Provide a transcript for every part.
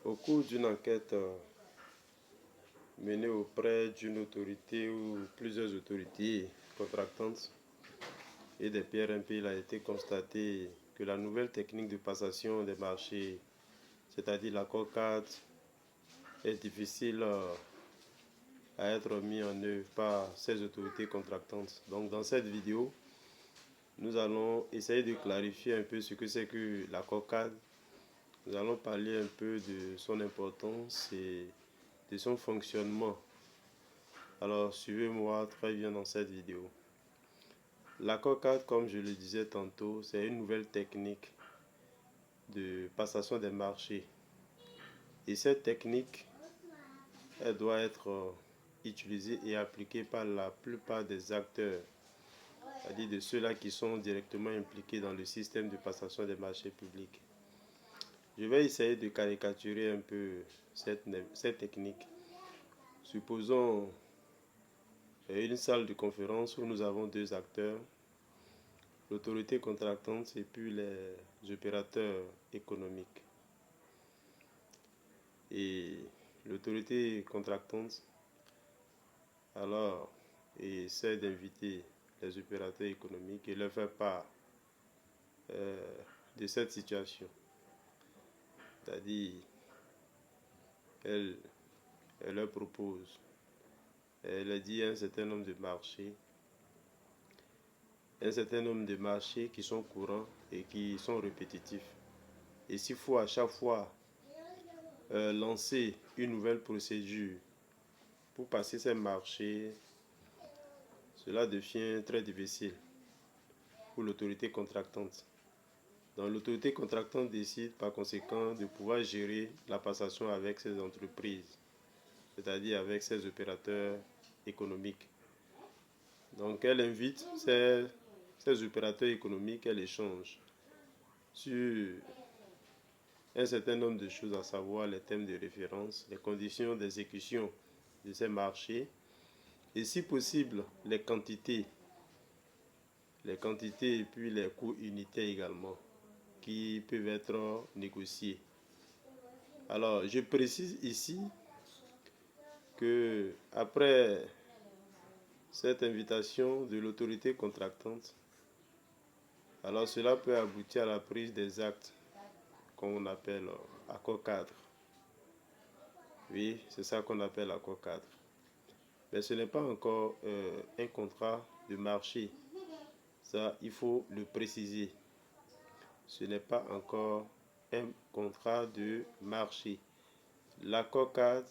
Au cours d'une enquête menée auprès d'une autorité ou plusieurs autorités contractantes et des PRMP, il a été constaté que la nouvelle technique de passation des marchés, c'est-à-dire l'accord cadre, est difficile à être mis en œuvre par ces autorités contractantes. Donc dans cette vidéo, nous allons essayer de clarifier un peu ce que c'est que l'accord cadre. Nous allons parler un peu de son importance et de son fonctionnement. Alors suivez-moi très bien dans cette vidéo. L'accord cadre, comme je le disais tantôt, c'est une nouvelle technique de passation des marchés. Et cette technique, elle doit être utilisée et appliquée par la plupart des acteurs, c'est-à-dire de ceux-là qui sont directement impliqués dans le système de passation des marchés publics. Je vais essayer de caricaturer un peu cette technique. Supposons une salle de conférence où nous avons deux acteurs, l'autorité contractante et puis les opérateurs économiques. Et l'autorité contractante alors essaie d'inviter les opérateurs économiques et leur faire part de cette situation. C'est-à-dire, elle leur propose, elle leur dit un certain nombre de marchés, qui sont courants et qui sont répétitifs. Et s'il faut à chaque fois lancer une nouvelle procédure pour passer ces marchés, cela devient très difficile pour l'autorité contractante. Donc l'autorité contractante décide par conséquent de pouvoir gérer la passation avec ces entreprises, c'est-à-dire avec ces opérateurs économiques. Donc elle invite ces opérateurs économiques, elle échange sur un certain nombre de choses, à savoir les thèmes de référence, les conditions d'exécution de ces marchés et si possible les quantités et puis les coûts unitaires également qui peuvent être négociés. Alors je précise ici que après cette invitation de l'autorité contractante, alors cela peut aboutir à la prise des actes qu'on appelle accord cadre. Oui, c'est ça qu'on appelle accord cadre. Mais ce n'est pas encore un contrat de marché. Ça, il faut le préciser. Ce n'est pas encore un contrat de marché. L'accord cadre,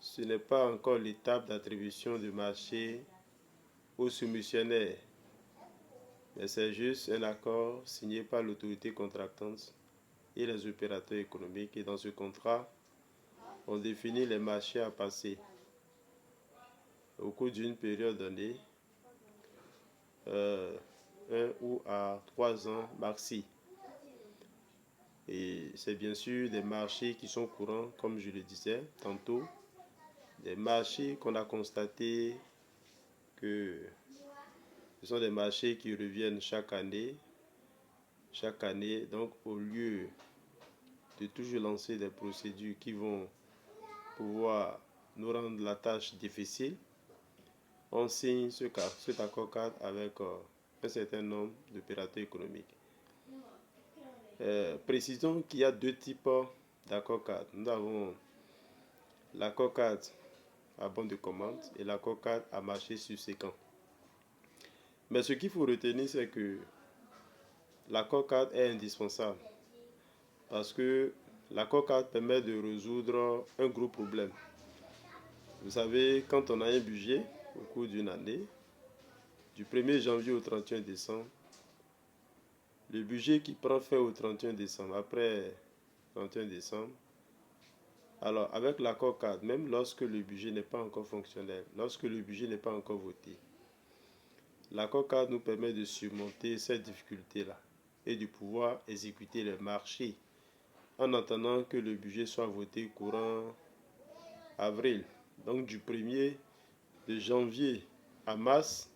ce n'est pas encore l'étape d'attribution de marché au soumissionnaire. Mais c'est juste un accord signé par l'autorité contractante et les opérateurs économiques. Et dans ce contrat, on définit les marchés à passer au cours d'une période donnée, 1 ou à 3 ans maxi. Et c'est bien sûr des marchés qui sont courants, comme je le disais tantôt, des marchés qu'on a constaté que ce sont des marchés qui reviennent chaque année. Donc au lieu de toujours lancer des procédures qui vont pouvoir nous rendre la tâche difficile, on signe cet accord cadre avec un certain nombre d'opérateurs économiques. Précisons qu'il y a deux types d'accords cadres. Nous avons l'accord cadre à bon de commande et l'accord cadre à marché subséquent. Mais ce qu'il faut retenir, c'est que l'accord cadre est indispensable parce que l'accord cadre permet de résoudre un gros problème. Vous savez, quand on a un budget au cours d'une année, du 1er janvier au 31 décembre, le budget qui prend fin au 31 décembre, après 31 décembre, alors avec l'accord cadre, même lorsque le budget n'est pas encore fonctionnel, lorsque le budget n'est pas encore voté, l'accord cadre nous permet de surmonter cette difficulté-là et de pouvoir exécuter les marchés en attendant que le budget soit voté courant avril. Donc du 1er de janvier à mars,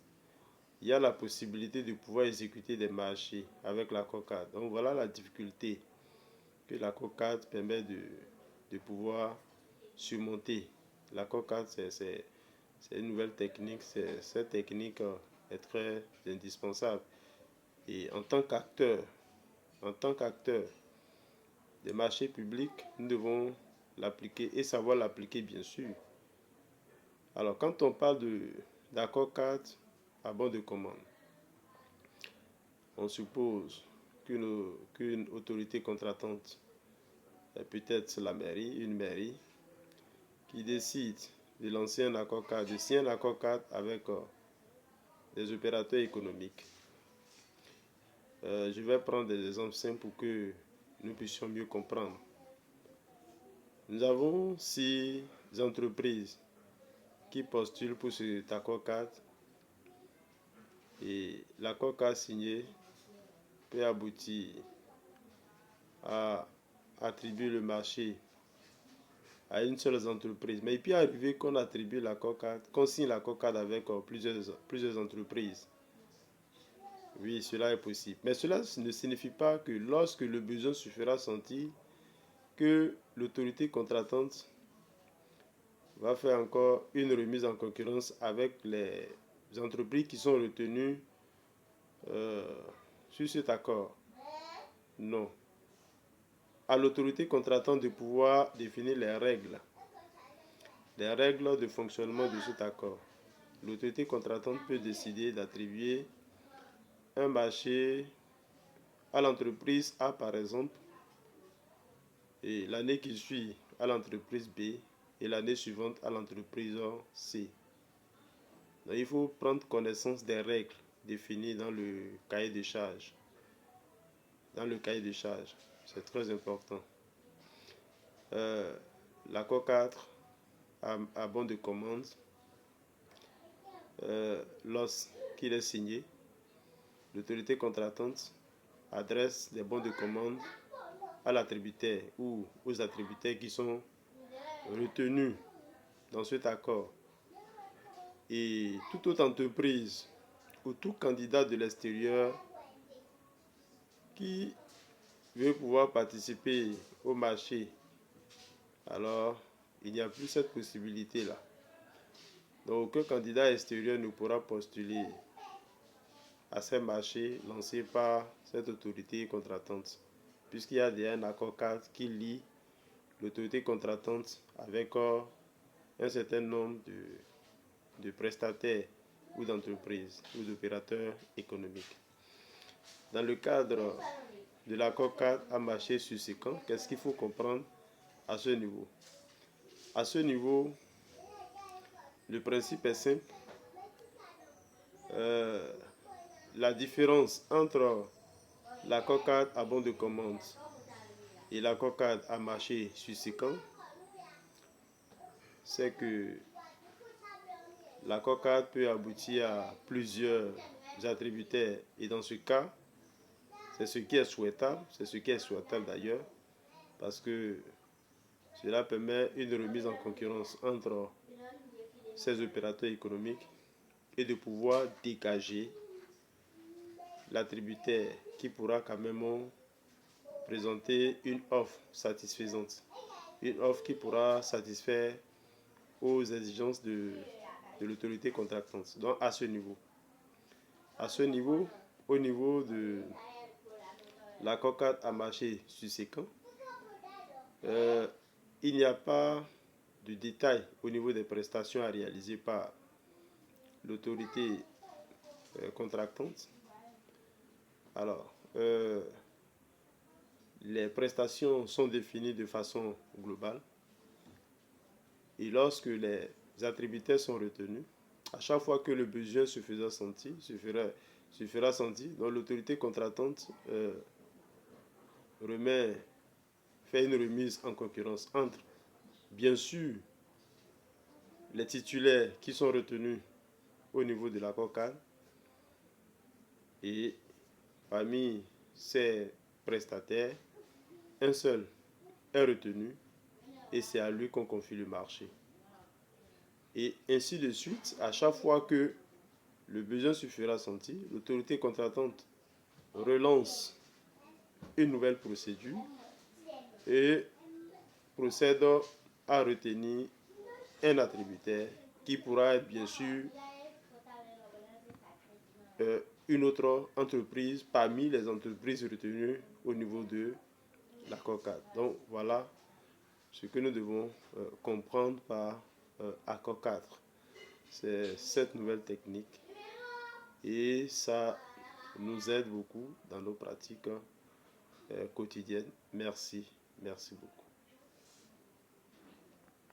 il y a la possibilité de pouvoir exécuter des marchés avec l'accord cadre. Donc voilà la difficulté que l'accord cadre permet de pouvoir surmonter. L'accord cadre, c'est une nouvelle technique. Cette technique est très indispensable. Et en tant qu'acteur des marchés publics, nous devons l'appliquer et savoir l'appliquer, bien sûr. Alors, quand on parle d'accord cadre à bon de commande, on suppose qu'une autorité contratante, peut-être la mairie, une mairie, qui décide de lancer un accord cadre, de signer un accord cadre avec des opérateurs économiques. Je vais prendre des exemples simples pour que nous puissions mieux comprendre. Nous avons 6 entreprises qui postulent pour cet accord cadre et l'accord cadre signé peut aboutir à attribuer le marché à une seule entreprise. Mais il peut arriver qu'on attribue l'accord cadre, qu'on signe l'accord cadre avec plusieurs entreprises. Oui, cela est possible. Mais cela ne signifie pas que lorsque le besoin se fera sentir, que l'autorité contratante va faire encore une remise en concurrence avec les entreprises qui sont retenues sur cet accord. Non. À l'autorité contratante de pouvoir définir les règles de fonctionnement de cet accord. L'autorité contratante peut décider d'attribuer un marché à l'entreprise A, par exemple, et l'année qui suit à l'entreprise B, et l'année suivante à l'entreprise C. Donc, il faut prendre connaissance des règles définies dans le cahier de charges. C'est très important. L'accord cadre à bon de commande, lorsqu'il est signé, l'autorité contratante adresse des bons de commande à l'attributaire ou aux attributaires qui sont retenus dans cet accord. Et toute autre entreprise ou tout candidat de l'extérieur qui veut pouvoir participer au marché, alors il n'y a plus cette possibilité-là. Donc aucun candidat extérieur ne pourra postuler à ces marchés lancés par cette autorité contratante, puisqu'il y a déjà un accord cadre qui lie l'autorité contratante avec un certain nombre de prestataires ou d'entreprises ou d'opérateurs économiques. Dans le cadre de l'accord cadre à marché subséquent, qu'est-ce qu'il faut comprendre à ce niveau? À ce niveau, le principe est simple. La différence entre l'accord cadre à bon de commande et l'accord cadre à marché subséquent, c'est que l'accord cadre peut aboutir à plusieurs attributaires et dans ce cas, c'est ce qui est souhaitable d'ailleurs, parce que cela permet une remise en concurrence entre ces opérateurs économiques et de pouvoir dégager l'attributaire qui pourra quand même présenter une offre satisfaisante, une offre qui pourra satisfaire aux exigences de l'autorité contractante. Donc à ce niveau, au niveau de l'accord cadre à marché subséquent, il n'y a pas de détails au niveau des prestations à réaliser par l'autorité contractante. Alors, les prestations sont définies de façon globale et lorsque les attributaires sont retenus, à chaque fois que le besoin se fera sentir, donc l'autorité contractante fait une remise en concurrence entre, bien sûr, les titulaires qui sont retenus au niveau de l'accord cadre et parmi ces prestataires, un seul est retenu et c'est à lui qu'on confie le marché. Et ainsi de suite, à chaque fois que le besoin se fera sentir, l'autorité contractante relance une nouvelle procédure et procède à retenir un attributaire qui pourra être bien sûr une autre entreprise parmi les entreprises retenues au niveau de l'accord cadre. Donc voilà ce que nous devons comprendre par accord cadre. C'est cette nouvelle technique et ça nous aide beaucoup dans nos pratiques quotidiennes. Merci beaucoup.